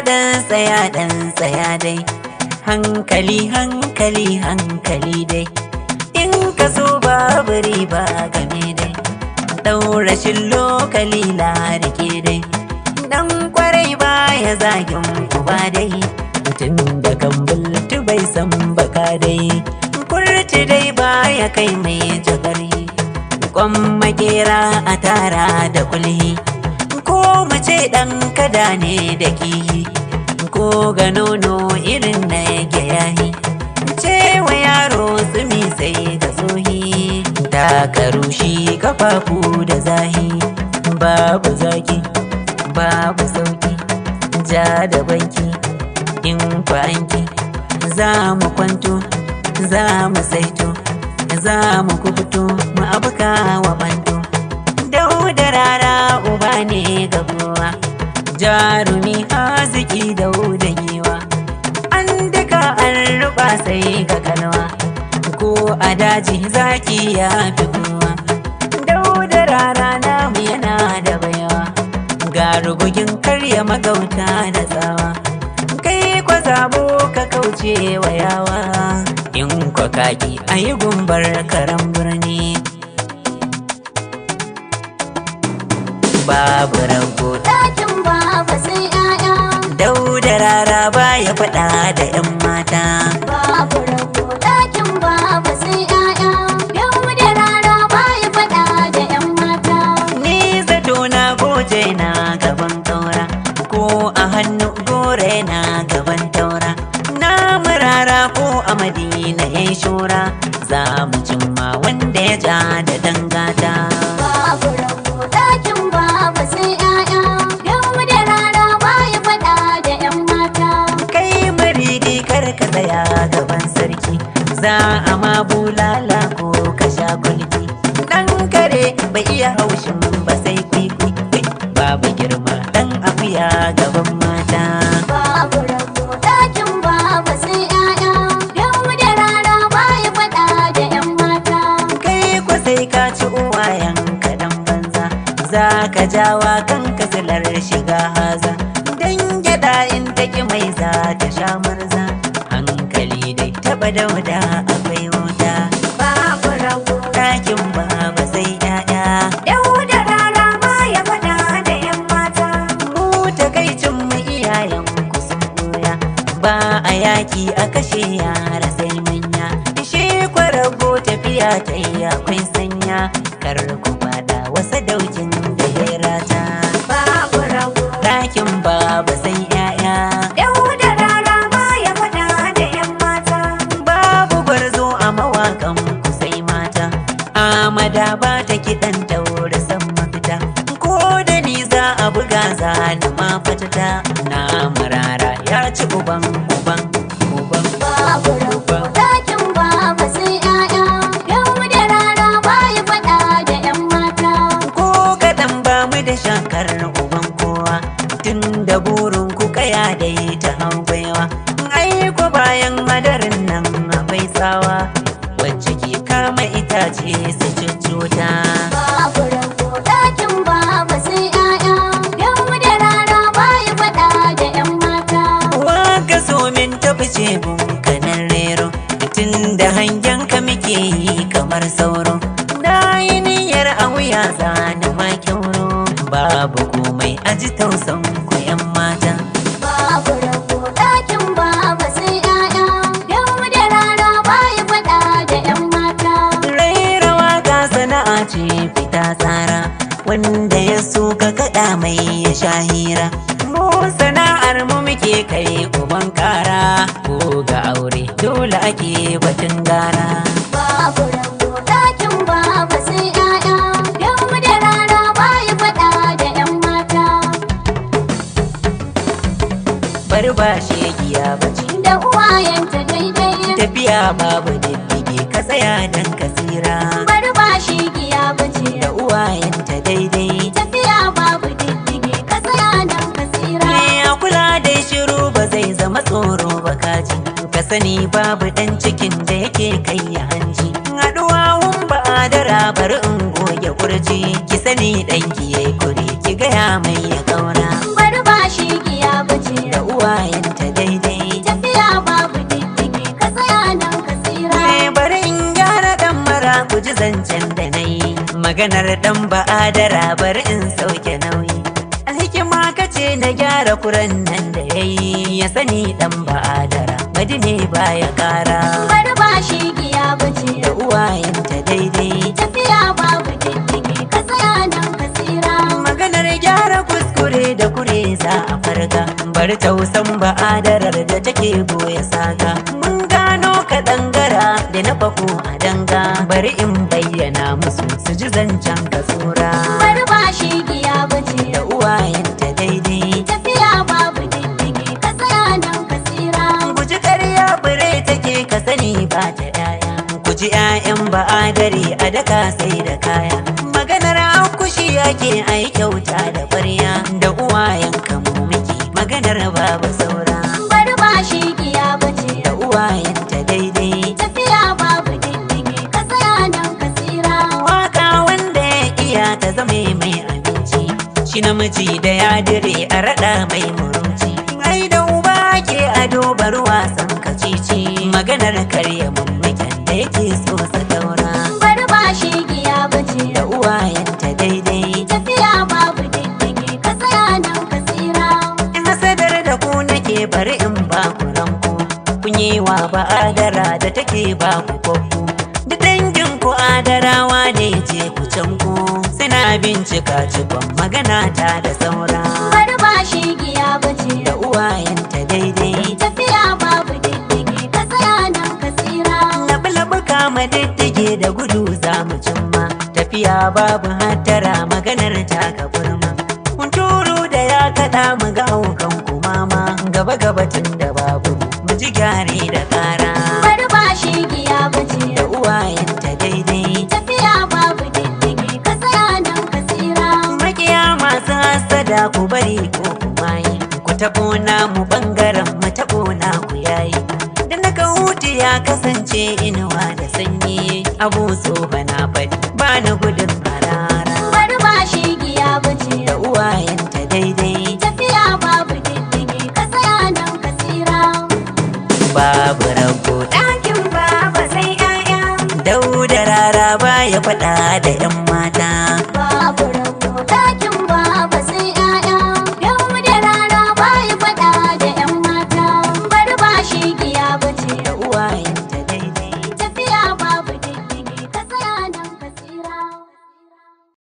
tsaya dai, hankali hankali hankali dai, in ka so babu riba game dai, ɗaurashin lokali larike dai, dan kwarai baya zagin kuba dai, mutum da kan bultu bai san baka dai, kurci dai baya kai mai jagari, kwan makera a tara da kulhi, ko mace ɗan kada ne da kihi, ko ga nono irin na yake yahi, cewa yaro tsumi sai ga tsohi, taka rushi kafafu da zahi, babu zaki babu sauki, ja da banki in kwanki, za mu kwanto za mu saito, za mu kubuto mu abuka wa bando, Dauda Rara uba ne ga kowa, jarumi haziki Dauda giwa, an duka an ruba sai ga kalwa, ko a daji zaki ya fi kowa, Dauda Rara namu yana da baiwa, ga rugugin karya magauta da tsawa, kai kwa zabo ka kauce wa yawa, in kwa kaki a yi gumbar karan birni. Babu rago ɗakin baba sai 'ya'ya, Dauda Rara baya faɗa da 'yan mata, babu rago ɗakin baba sai 'ya'ya, Dauda Rara baya faɗa da 'yan mata. ni zato na goje na gaban taura, ko a hannu gore na gaban taura, na murara ko a Madina ya shura, za mu cimma wanda ya ja da dangata. Babu rago ɗakin baba sai 'ya'ya, Dauda Rara baya faɗa da 'yan mata. Kai maridi kar ka tsaya gaban sarki, za a ma bulala ko ka sha kulki, dan kare bai iya haushin ba sai kwikwi, babu girma dan akuya gaban mata. Babu rago ɗakin baba sai 'ya'ya, Dauda Rara baya faɗa da 'yan mata. Kai ko sai ka ci uwayen kaɗan banza, za ka jawa kanka silar shiga haza, dan gyaɗa in ta ki mai za ta sha marza, hankali dai taɓa Dauda akwai wuta. Babu rago Ɗakin baba sai 'ya'ya, Dauda Rara baya faɗa da 'yan mata. mu takaicin mu iyayen ku sun goya, ba a yaki a kashe yara sai manya, shi kwarago tafiya ta yi akwai sanya, kar ku fada wasa daukin da ya rata. Babu rago Ɗakin baba sai 'ya'ya, Dauda Rara baya faɗa da 'yan mata. babu gwarzo a mawakan ku sai mata, amada ba ta kiɗan taura san mafita, ko da ni za a buga za na ma fatata, na murara ya ci uban uban uban. Babu rago ɗakin baba sai 'ya'ya, Dauda Rara baya faɗa da 'yan mata. Ko kaɗan ba mu da shakar uban kowa, tun da burin ku kaya dai ta hau baiwa, ai ko bayan hadarin nan akwai tsawa, wacce ke kama itace su cuccuta. Babu rago ɗakin baba sai 'ya'ya, Dauda Rara baya faɗa da 'yan mata. Waka so min tafi ce kanan rero, tun da hangen ka muke yi kamar sauro, na yi niyyar a wuya zani ma kyauro, babu komai aji tausan ku 'yan mata. Babu rago ɗakin baba sai 'ya'ya, Dauda Rara baya faɗa da 'yan mata. Raira waka sana'a ce fita tsara, wanda ya so ka kaɗa mai ya sha hira, mu sana'ar mu muke kai uban kara, ko ga aure dole ake batun gara. Babu rago ɗakin baba sai 'ya'ya, Dauda Rara baya faɗa da 'yan mata. Bar ba shegiya bace, Da uwayenta daidai, tafiya babu diddige ka tsaya dan ka tsira, bari ba shi giya bace. da uwayenta daidai. Tafiya babu diddige ka tsaya nan ka tsira. Me a kula dai shiru ba zai zama tsoro ba kaji, ka sani babu dan cikin da yake kai ya hanji, haɗuwa wun ba adara bari in goge kurji, ki sani ɗanki yayi kure ki gaya mai ya kaura, Bari ba shi giya bace. da maganar dan ba'adara bari in sauke nauyi. Hikima kace na gyara kuran nan da yayi, ya sani dan ba'adara madine baya kara. Bari ba shi giya bace Da uwayenta daidai, tafiya babu diddige ka tsaya nan ka tsira. maganar gyara kuskure da kure za a farga. Bari tausan ba'adarar da take goya saga. Mun gano ka dangara da na fako a danga, bari in bayyana musu su ji zancen ka tsura. Bari ba shi giya bace Da uwayenta daidai, tafiya babu diddige ka tsaya nan ka tsira. guji ƙarya bire take ka sani ba ta yaya. Guji 'ya'yan ba'adari a daka sai da kaya. Maganar akushi ake ai kyauta da ƙwarya. Da uwayen mu muke maganar babu saura. Bari ba shi giya bace Da uwayenta daidai, tafiya babu diddige ka tsaya nan ka tsira. waka wanda ya iya ta zame mai abinci. Shi namiji da ya dire a raɗa mai murumci. Ai da uba ke ado bar wasan kacici. Maganar karya mummuken da yake so su daura. Bari ba shi giya bace Da uwayenta daidai, tafiya babu diddige ka tsaya nan ka tsira. in hasadar da ku nake bari in ba ku ranku. Kun yi wa ba'adara da take ba ku kwakku. Da dangin ku adarawa ne ce ku can ku. Suna bincika cikon magana ta da saura. Bari ba shi giya bace Da uwayenta daidai, tafiya babu diddige ka tsaya nan ka tsira. labu-labu kama diddige da gudu za mu cimma. Tafiya babu hattara maganar ta ka burma. Hunturu da ya kaɗa mu ga haukan kumama. Gaba-gaba tun da babu mu ji gyare da ƙara. Bari ba shi giya bace Da uwayenta daidai, tafiya babu diddige ka tsaya nan ka tsira. makiya masu hasada ku bari ko kuma yi. Ku taɓo namu ɓangaren mu taɓo naku yayi. Da na hutu ya kasance inuwa da sanyi. Abu so bana faɗi